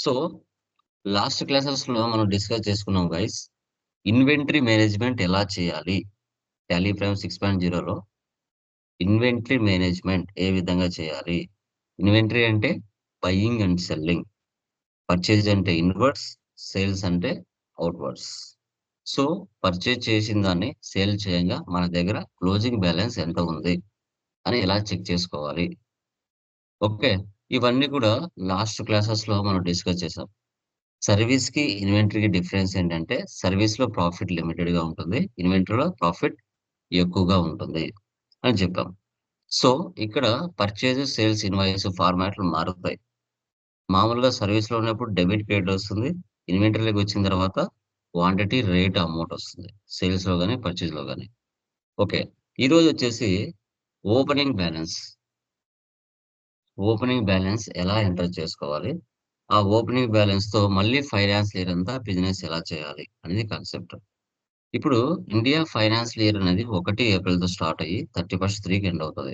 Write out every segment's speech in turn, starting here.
So, last క్లాసెస్‌లో మనం discuss చేసుకున్నాం గైస్. ఇన్వెంటరీ మేనేజ్‌మెంట్ ఎలా చేయాలి? టాలీ ప్రైమ్ 6.0లో ఇన్వెంటరీ మేనేజ్‌మెంట్ ఏ విధంగా చేయాలి? ఇన్వెంటరీ అంటే బయింగ్ అండ్ సెల్లింగ్. పర్చేజ్ అంటే ఇన్వర్డ్స్, సేల్స్ అంటే అవుట్‌వర్డ్స్. సో, పర్చేజ్ చేసిన దాన్ని సేల్ చేయంగా మన దగ్గర క్లోజింగ్ బ్యాలెన్స్ ఎంత ఉంది అని ఎలా చెక్ చేసుకోవాలి? ఓకే. ఇవన్నీ కూడా లాస్ట్ క్లాసెస్‌లో మనం డిస్కస్ చేసాం. సర్వీస్‌కి, ఇన్వెంటరీకి డిఫరెన్స్ ఏంటంటే, సర్వీస్‌లో ప్రాఫిట్ లిమిటెడ్‌గా ఉంటుంది. ఇన్వెంటరీలో ప్రాఫిట్ ఎక్కువగా ఉంటుంది అని చెప్పాం. సో, ఇక్కడ పర్చేజ్, సేల్స్, ఇన్వాయిస్ ఫార్మాట్‌లు మారుతాయి. మామూలుగా సర్వీస్‌లో ఉన్నప్పుడు డెబిట్, క్రెడిట్ వస్తుంది. ఇన్వెంటరీలోకొచ్చిన తర్వాత క్వాంటిటీ, రేట్, అమౌంట్ వస్తుంది. సేల్స్‌లో గాని, పర్చేజ్‌లో గాని. ఓకే. ఈరోజొచ్చేసి ఓపెనింగ్ బ్యాలెన్స్. ఓపెనింగ్ బ్యాలెన్స్ ఎలా ఎంటర్ చేసుకోవాలి? ఆ ఓపెనింగ్ బ్యాలెన్స్‌తో మళ్ళీ ఫైనాన్షియల్ ఇయర్ అంతా బిజినెస్ ఎలా చేయాలి అనేది కాన్సెప్ట్. ఇప్పుడు ఇండియా ఫైనాన్షియల్ ఇయర్ అనేది 1 ఏప్రిల్‌తో స్టార్ట్ అయ్యి 31/3కి ఎండ్ అవుతది.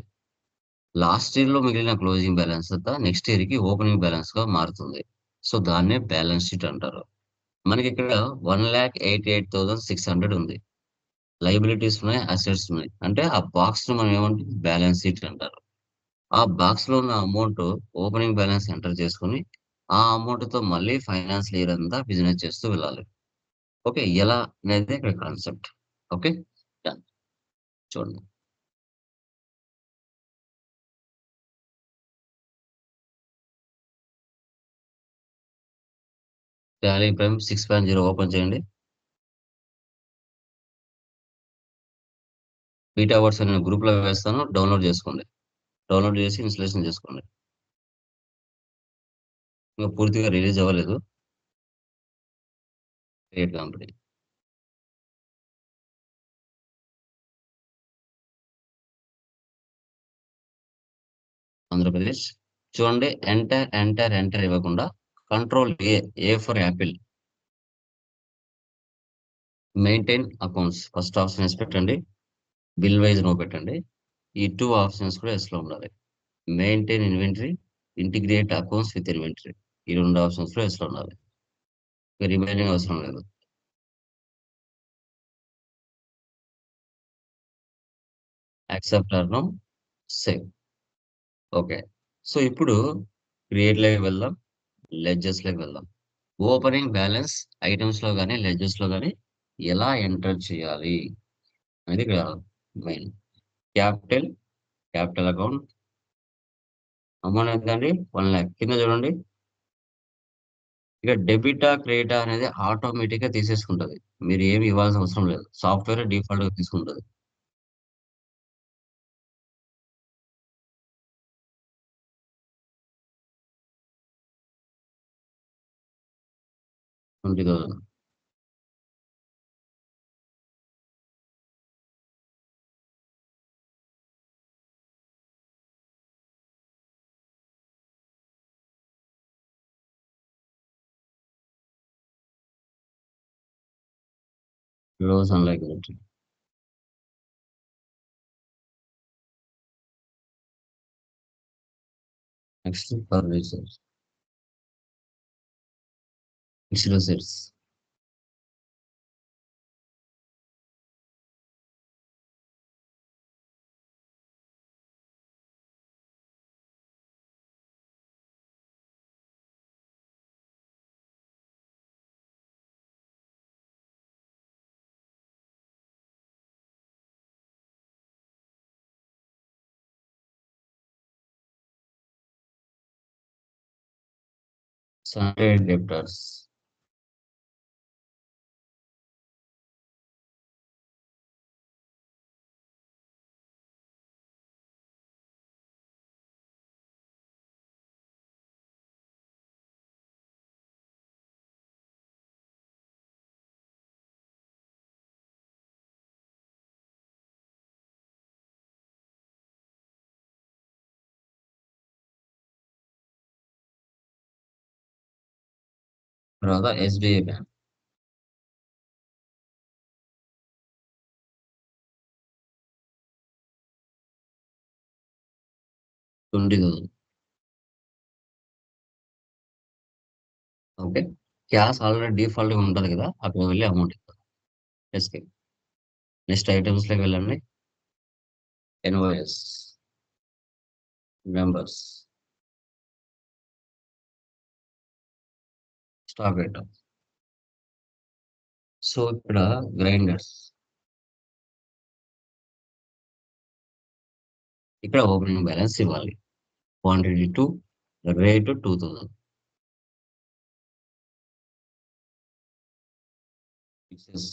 లాస్ట్ ఇయర్‌లో మిగిలిన క్లోజింగ్ బ్యాలెన్స్ అంతా నెక్స్ట్ ఇయర్‌కి ఓపెనింగ్ బ్యాలెన్స్‌గా మారుతుంది. సో, దాన్నే బ్యాలెన్స్ షీట్ అంటారు. మనకిక్కడ 1,88,600 ఉంది. లయబిలిటీస్ ఉన్నాయి, అసెట్స్ ఉన్నాయి. అంటే ఆ బాక్స్‌ని మనం ఏమంటాం బ్యాలెన్స్ షీట్ అంటారు. ఆ బాక్స్‌లో ఉన్న అమౌంట్ ఓపెనింగ్ బ్యాలెన్స్ ఎంటర్ చేసుకొని, ఆ అమౌంట్‌తో మళ్ళీ ఫైనాన్షియల్ ఇయర్ అంతా బిజినెస్ చేస్తూ వెళ్ళాలి. ఓకే. ఎలా అనేది ఇక్కడ కాన్సెప్ట్. ఓకే. డన్. చూడండి. టాలీ ప్రైమ్ 6.0 ఓపెన్ చేయండి. బీటా వర్షన్ నేను గ్రూప్‌లో వేస్తాను. డౌన్‌లోడ్ చేసుకోండి. డౌన్‌లోడ్ చేసి ఇన్‌స్టాలేషన్ చేసుకోండి. ఇంక పూర్తిగా రిలీజ్ అవ్వలేదు. Create company. ఆంధ్రప్రదేశ్. చూడండి ఎంటర్, ఎంటర్, ఎంటర్ ఇవ్వకుండా control A, A for apple. Maintain accounts first option yes పెట్టండి. బిల్ వైస్ నో పెట్టండి. ఈ 2 ఆప్షన్స్ కూడా యెస్‌లో ఉండాలి. Maintain inventory, integrate accounts with inventory. ఈ 2 ఆప్షన్స్‌లో యెస్‌లో ఉండాలి. ఇక రిమైనింగ్ అవసరం లేదు. Accept or no, save. Okay. So, ఇప్పుడు క్రియేట్‌లోకి వెళ్దాం. లెడ్జర్స్‌లోకి వెళ్దాం. ఓపెనింగ్ బ్యాలెన్స్ ఐటెమ్స్‌లో గాని, లెడ్జర్స్‌లో గాని ఎలా ఎంటర్ చేయాలి అనేది ఇక్కడ main. Capital, capital account amount ఎంతండి? 1,00,000 కింద చూడండి. ఇక డెబిటా, క్రెడిటా అనేది ఆటోమేటిక్‌గా తీసేసుకుంటది. మీరు ఏమి ఇవ్వాల్సిన అవసరం లేదు. సాఫ్ట్‌వేరే డిఫాల్ట్‌గా తీసుకుంటది. 20,000. Close unlike entry. Next for research. Fixed assets. Sundry debtors. తర్వాత SBI bank. 20,000. Okay. Cash already డిఫాల్ట్‌గా ఉంటది కదా! అక్కడ వెళ్లి అమౌంట్ ఇవ్వాలి. ఎస్కేప్. నెక్స్ట్ ఐటెమ్స్‌లోకి వెళ్ళండి. Invoice, members, stock item. So, ఇక్కడ గ్రైండర్స్. ఇక్కడ ఓపెనింగ్ బ్యాలెన్స్ ఇవ్వాలి. Quantity 2, rate 2000. పిక్సెస్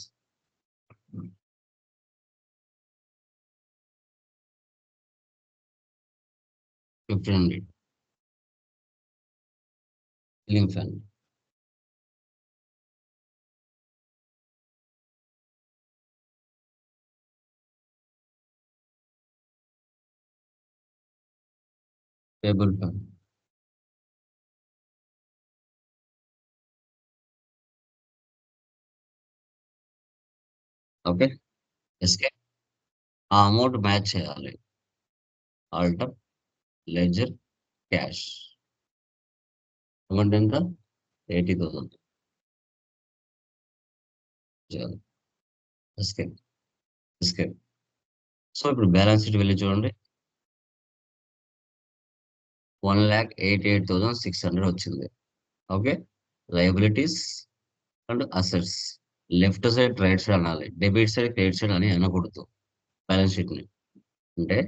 1500. Ceiling fan, table fan. Okay. Escape. ఆ అమౌంట్ మ్యాచ్ చేయాలి. Alter, ledger, cash. అమౌంట్ ఎంత? 80,000 చేయాలి. Escape, escape. సో, ఇప్పుడు బ్యాలెన్స్ షీట్ వెళ్లి చూడండి. 1,88,600 వచ్చింది. Okay. Liabilities and assets. Left side, right side అనాలి. డెబిట్ సైడ్, క్రెడిట్ సైడ్ అని అనకూడదు బ్యాలెన్స్ షీట్‌ని. అంటే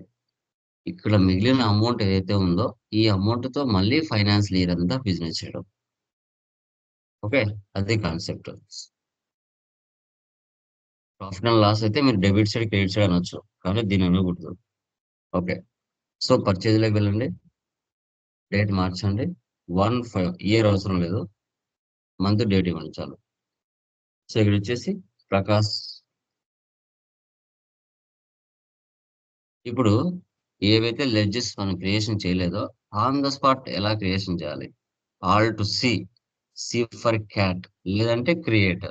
ఇక్కడ మిగిలిన అమౌంట్ ఏదైతే ఉందో, ఈ అమౌంట్‌తో మళ్ళీ ఫైనాన్షియల్ ఇయర్ అంతా బిజినెస్ చేయడం. ఓకే. అది కాన్సెప్ట్. ప్రాఫిట్ అండ్ లాస్ అయితే మీరు డెబిట్ సైడ్, క్రెడిట్ సైడ్ అనొచ్చు. కానీ దీన్ని అనకూడదు. ఓకే. సో, పర్చేజ్‌లోకి వెళ్ళండి. డేట్ మార్చండి. 1/5 ఇయర్ అవసరం లేదు. మంత్ డేట్ ఇవ్వండి చాలు. సో, ఇక్కడొచ్చేసి ప్రకాష్. ఇప్పుడు ఏవైతే లెడ్జెస్ మనం క్రియేషన్ చేయలేదో, ఆన్ ద స్పాట్ ఎలా క్రియేషన్ చేయాలి? Alt C, C for cat లేదంటే create.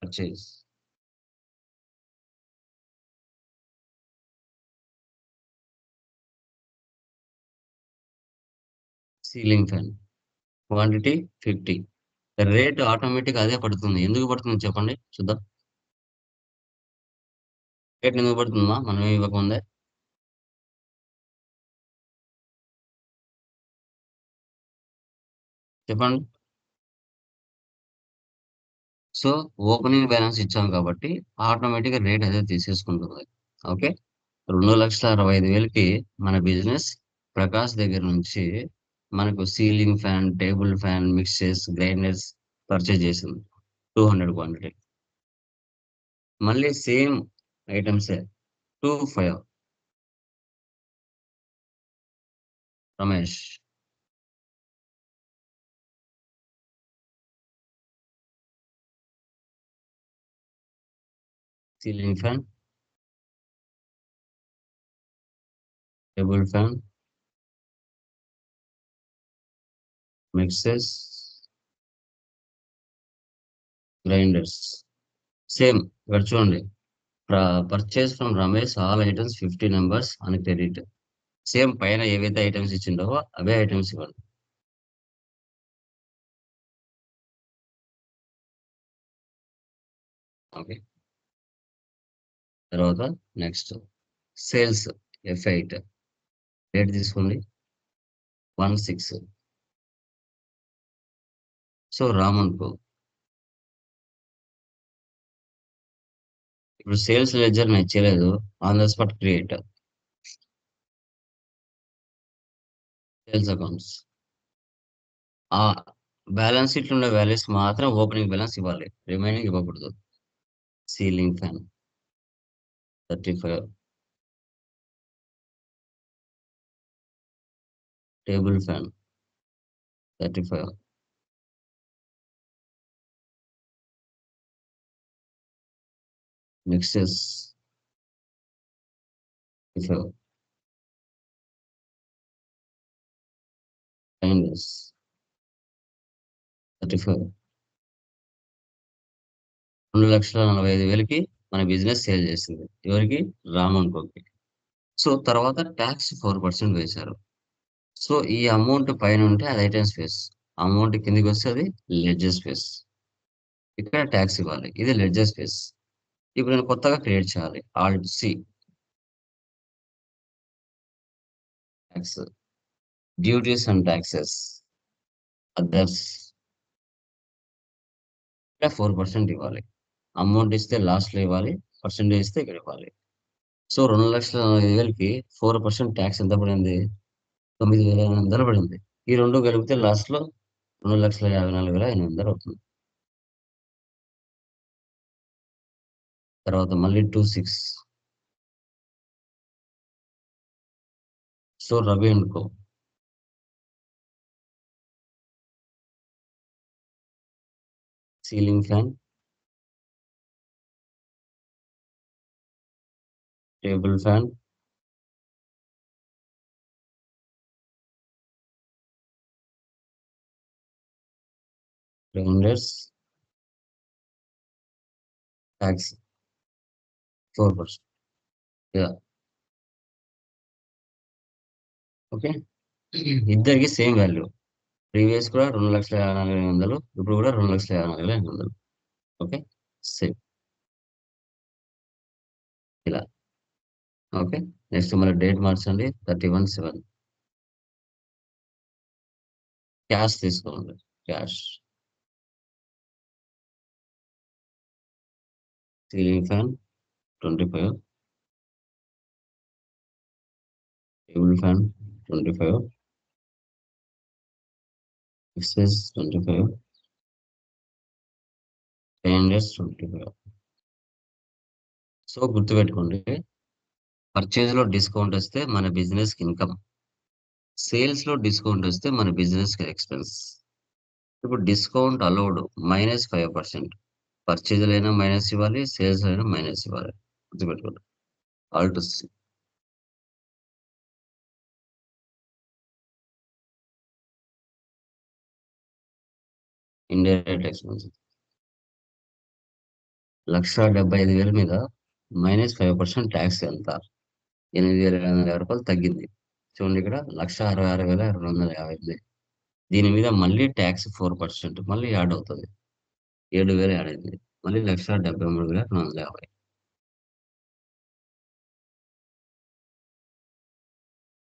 Purchase, ceiling fan. Quantity 50. Rate ఆటోమేటిక్‌గా అదే పడుతుంది. ఎందుకు పడుతుంది చెప్పండి చూద్దాం. రేట్ ఎందుకు పడుతుందమ్మా మనమేమి ఇవ్వకముందే? చెప్పండి. సో, ఓపెనింగ్ బ్యాలెన్స్ ఇచ్చాం కాబట్టి ఆటోమేటిక్‌గా రేట్ అదే తీసేసుకుంటుంది. ఓకే. 2,65,000కి మన బిజినెస్ ప్రకాష్ దగ్గర నుంచి మనకు ceiling fan, table fan, mixers, grinders purchase చేసింది. 200 క్వాంటిటీ. మళ్ళీ సేమ్ ఐటెమ్సే 25 Ramesh. Ceiling fan, table fan, mixers, grinders. Same ఇక్కడ చూడండి. Purchase from Ramesh all items 50 numbers అని క్రెడిట్. సేమ్ పైన ఏవైతే ఐటమ్స్ ఇచ్చిండో అవే ఐటమ్స్ ఇవ్వండి. ఓకే. తర్వాత నెక్స్ట్ సేల్స్ F8 రేట్ తీసుకోండి. 16. సో రామన్‌కో. ఇప్పుడు సేల్స్ లెడ్జర్ నచ్చలేదు. On the spot create. Sales accounts. ఆ బ్యాలెన్స్ షీట్‌లో ఉండే వాల్యూస్ మాత్రం ఓపెనింగ్ బ్యాలెన్స్ ఇవ్వాలి. రిమైనింగ్ ఇవ్వకూడదు. Ceiling fan 35. Table fan 35. Mixes 35. Grinders 35. 2,45,000కి మన బిజినెస్ సేల్ చేసింది. ఎవరికి? రామన్‌కోకి. సో తర్వాత టాక్స్ 4% వేశారు. సో, ఈ అమౌంట్ పైనుంటే అది ఐటెమ్ స్పేస్. అమౌంట్ కిందకొస్తే అది లెడ్జర్ స్పేస్. ఇక్కడ టాక్స్ ఇవ్వాలి. ఇది లెడ్జర్ స్పేస్. ఇప్పుడు నేను కొత్తగా క్రియేట్ చేయాలి. Alt C taxes, duties and taxes, others ఇలా 4% ఇవ్వాలి. అమౌంట్ ఇస్తే లాస్ట్‌లో ఇవ్వాలి. పర్సెంటేజ్ ఇస్తే ఇక్కడ ఇవ్వాలి. సో, 2,40,000కి 4% టాక్స్ ఎంత పడింది? 9,800 పడింది. ఈ 2 కలిపితే లాస్ట్‌లో 2,54,800 అవుతుంది. తర్వాత మళ్ళీ 26. So, Ravi and co. Ceiling fan, table fan, grinders, talks 4%. Yeah! Okay. ఇద్దరికీ సేమ్ వాల్యూ. ప్రీవియస్ కూడా 2,54,800 ఇప్పుడు కూడా 2,54,800. ఓకే. సేమ్ ఇలా. ఓకే. నెక్స్ట్ మళ్ళీ డేట్ మార్చండి. 31/7. క్యాష్ తీసుకోండి. Cash. Ceiling fan 25, table fan 25, excess 25, grinders 25. So, గుర్తుపెట్టుకోండి. పర్చేజ్‌లో డిస్కౌంట్ వస్తే మన బిజినెస్‌కి ఇన్‌కమ్. సేల్స్‌లో డిస్కౌంట్ వస్తే మన బిజినెస్‌కి ఎక్స్‌పెన్స్. ఇప్పుడు డిస్కౌంట్ అలౌడ్ -5%. పర్చేజ్‌లో అయినా మైనస్ ఇవ్వాలి. సేల్స్‌లో అయినా మైనస్ ఇవ్వాలి. గుర్తుపెట్టుకోండి. Alt C. Indirect expenses. 1,75,000 మీద -5% టాక్స్ ఎంత? రూ. 8,250 తగ్గింది. చూడండి ఇక్కడ 1,66,250. దీని మీద మళ్ళీ టాక్స్ 4% మళ్ళీ యాడ్ అవుతది. 7,000 యాడ్ అయింది. మళ్ళీ 1,73,250.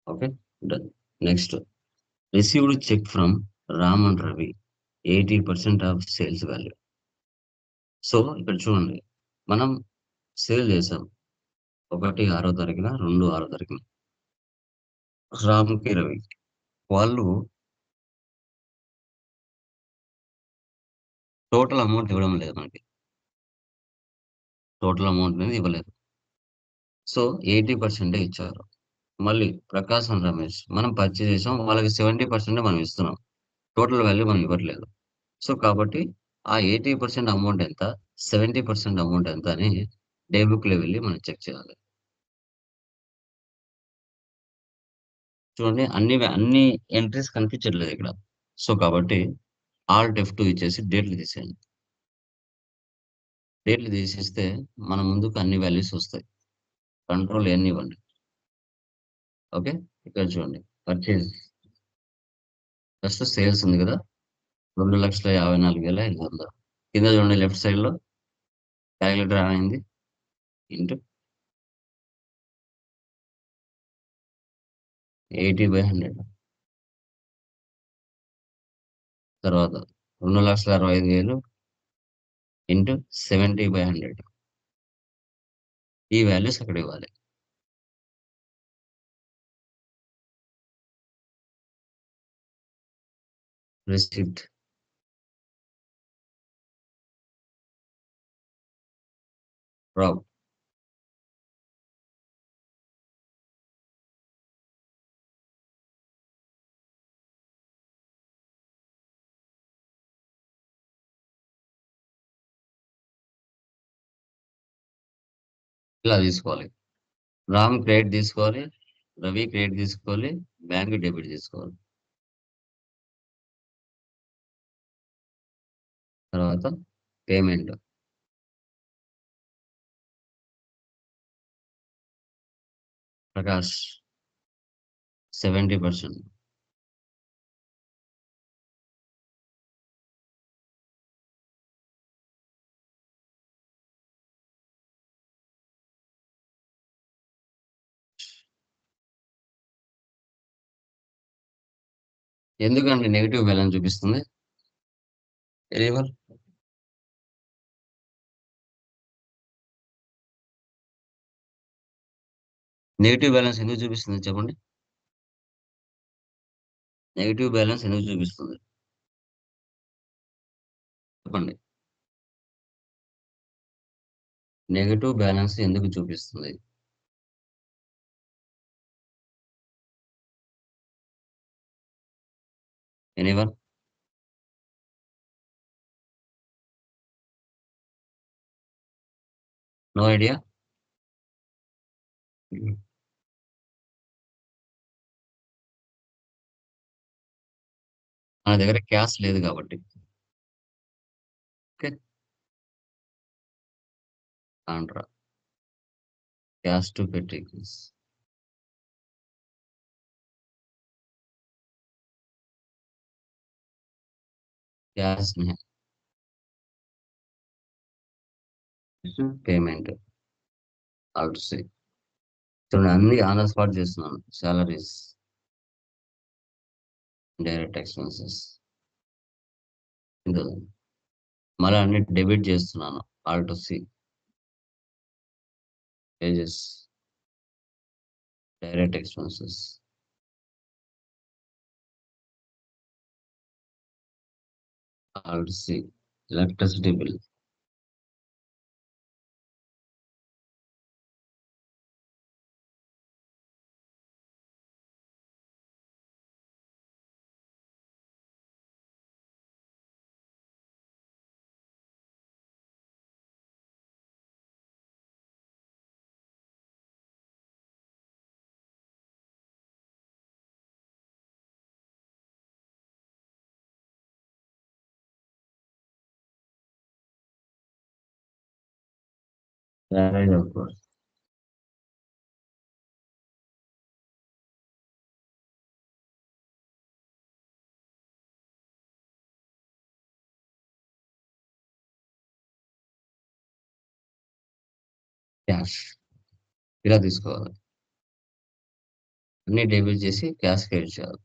Okay. Done. Next received cheque from Ram and Ravi 80% of sales value. So, ఇక్కడ చూడండి. మనం సేల్ చేసాం. 1 6 తారీఖున, 2 6 తారీఖున. రామ్‌కి, రవికి. వాళ్ళు టోటల్ అమౌంట్ ఇవ్వడం లేదు మనకి. టోటల్ అమౌంట్ అనేది ఇవ్వలేదు. సో, 80% ఇచ్చారు. మళ్ళీ ప్రకాష్ అండ్ రమేష్ మనం పర్చేజ్ చేసాం. వాళ్ళకి 70% మనం ఇస్తున్నాం. టోటల్ వాల్యూ మనం ఇవ్వట్లేదు. సో, కాబట్టి ఆ 80% అమౌంట్ ఎంత? 70% అమౌంట్ ఎంత అని డే బుక్‌లో వెళ్లి మనం చెక్ చేయాలి. చూడండి అన్ని ఎంట్రీస్ కనిపించట్లేదు ఇక్కడ. సో, కాబట్టి ఆల్ట్ F2 ఇచ్చేసి డేట్లు తీసేయండి. డేట్లు తీసేస్తే మన ముందుకు అన్ని వాల్యూస్ వస్తాయి. కంట్రోల్ N ఇవ్వండి. ఓకే. ఇక్కడ చూడండి. పర్చేజ్ ఫస్ట్ సేల్స్ ఉంది కదా! 2,54,500 కింద చూడండి లెఫ్ట్ సైడ్‌లో కాలిక్యులేటర్ ఆన్ అయింది. ఇంటూ 80/100 తర్వాత 2,65,000 ఇంటూ 70/100 ఈ వాల్యూస్ అక్కడ ఇవ్వాలి. రిసిప్ట్ రావ్. ఇలా తీసుకోవాలి. రామ్ క్రెడిట్ తీసుకోవాలి. రవి క్రెడిట్ తీసుకోవాలి. బ్యాంక్ డెబిట్ తీసుకోవాలి. తర్వాత పేమెంట్ ప్రకాష్ 70%. ఎందుకండి నెగెటివ్ బ్యాలెన్స్ చూపిస్తుంది? ఎనీవన్? నెగెటివ్ బ్యాలెన్స్ ఎందుకు చూపిస్తుంది చెప్పండి? నెగెటివ్ బ్యాలెన్స్ ఎందుకు చూపిస్తుంది? చెప్పండి. నెగెటివ్ బ్యాలెన్స్ ఎందుకు చూపిస్తుంది? ఎనీవన్? No idea? మన దగ్గర క్యాష్ లేదు కాబట్టి. Okay. Contra. Cash to particulars. Cash payment. Alt C. చూడండి అన్ని ఆన్ ద స్పాట్ చేస్తున్నాను. Salaries, direct expenses. మళ్ళీ అన్ని డెబిట్ చేస్తున్నాను. Alt C. Wages, direct expenses, alt C. Electricity bill. Carriage of course. Cash. ఇలా తీసుకోవాలి. అన్ని డెబిట్ చేసి క్యాష్ క్రెడిట్ చేయాలి.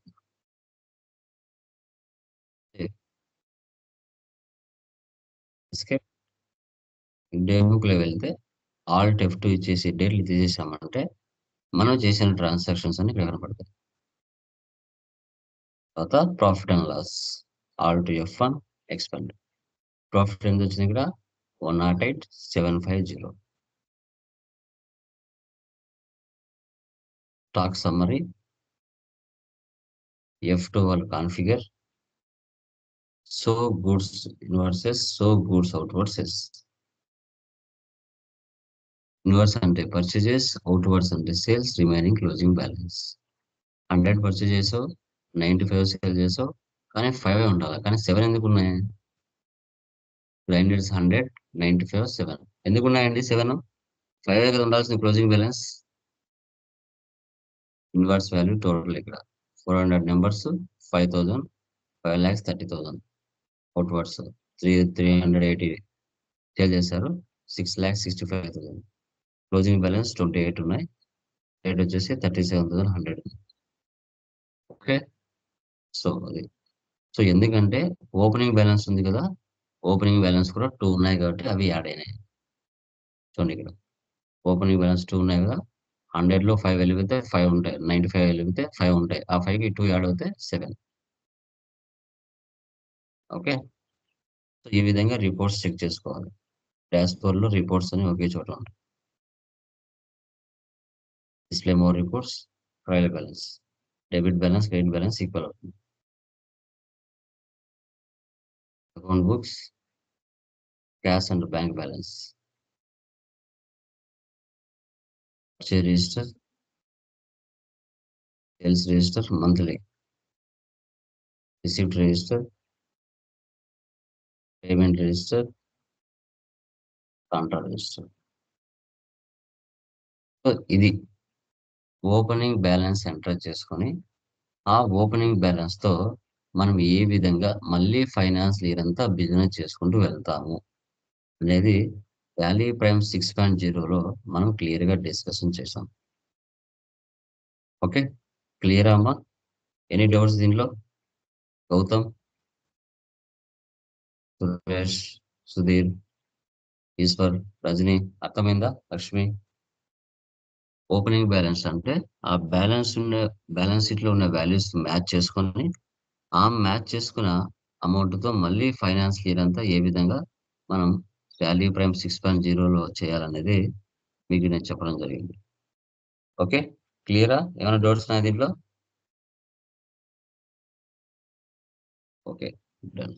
ఎస్కేప్. డే బుక్ లో వెళ్తే ఆల్ట్ F2 ఇచ్చేసి డేట్లు తీసేసామంటే మనం చేసిన ట్రాన్సాక్షన్స్ అన్ని ఇక్కడ కనపడతాయి. తర్వాత profit and loss. Alt F1 expand. Profit ఎంత వచ్చింది ఇక్కడ? 108,750. Stock summary. F2 వాళ్ళు configure. So goods inwards, so goods outwards. Inward అంటే పర్చేజెస్, అవుట్వర్డ్స్ అంటే sales, remaining closing balance. 100 purchase చేసావు, 95 సేల్ చేసావు, కానీ 5 ఉండాలి, కానీ 7 ఎందుకు ఉన్నాయి? బ్లైండెడ్స్ 100, 95, 7 ఎందుకు ఉన్నాయండి? 7 5 కదా ఉండాల్సిన closing balance. Inverse value total ఇక్కడ 400 నెంబర్స్, 5,000, 5,30,000. అవుట్వర్డ్స్ 380 సేల్ చేశారు, 6,65,000. క్లోజింగ్ బ్యాలెన్స్ 28 ఉన్నాయి. రేట్ వచ్చేసి 37,100. ఓకే. సో అది. సో ఎందుకంటే ఓపెనింగ్ బ్యాలెన్స్ ఉంది కదా, ఓపెనింగ్ బ్యాలెన్స్ కూడా 2 ఉన్నాయి కాబట్టి అవి యాడ్ అయినాయి. చూడండి ఇక్కడ ఓపెనింగ్ బ్యాలెన్స్ 2 ఉన్నాయి కదా, 100లో 5 వెలిగితే 5 ఉంటాయి, 95 వెలిగితే 5 ఉంటాయి, ఆ 5కి 2 యాడ్ అవుతే 7. ఓకే. సో ఈ విధంగా రిపోర్ట్స్ చెక్ చేసుకోవాలి. డాష్బోర్డ్ లో రిపోర్ట్స్ అని ఒకే చోట ఉంటాయి. Display more reports, trial balance, debit balance, credit balance equal అవుతుంది. Account books, cash and bank balance, purchase register, sales register monthly, receipt register, payment register, contract register. So ఇది opening balance enter చేసుకొని ఆ opening balance తో మనం ఏ విధంగా మళ్ళీ finance year అంతా business చేసుకుంటూ వెళ్తాము అనేది టాలీ ప్రైమ్ 6.0లో మనం క్లియర్ గా డిస్కషన్ చేసాం. ఓకే. క్లియర్ అమ్మా? ఎనీ డౌట్స్ దీనిలో? గౌతమ్, సురేష్, సుధీర్, ఈశ్వర్, రజని అర్థమైందా? లక్ష్మి, ఓపెనింగ్ బ్యాలెన్స్ అంటే ఆ బ్యాలెన్స్ షీట్ లో ఉన్న వాల్యూస్ మ్యాచ్ చేసుకొని ఆ మ్యాచ్ చేసుకున్న అమౌంట్ తో మళ్ళీ ఫైనాన్స్ ఇయర్ అంతా ఏ విధంగా మనం టాలీ ప్రైమ్ 6.0లో చేయాలనేది మీకు నేను చెప్పడం జరిగింది. ఓకే, క్లియరా? ఏమైనా డౌట్స్ ఉన్నాయా దీంట్లో? Okay, done.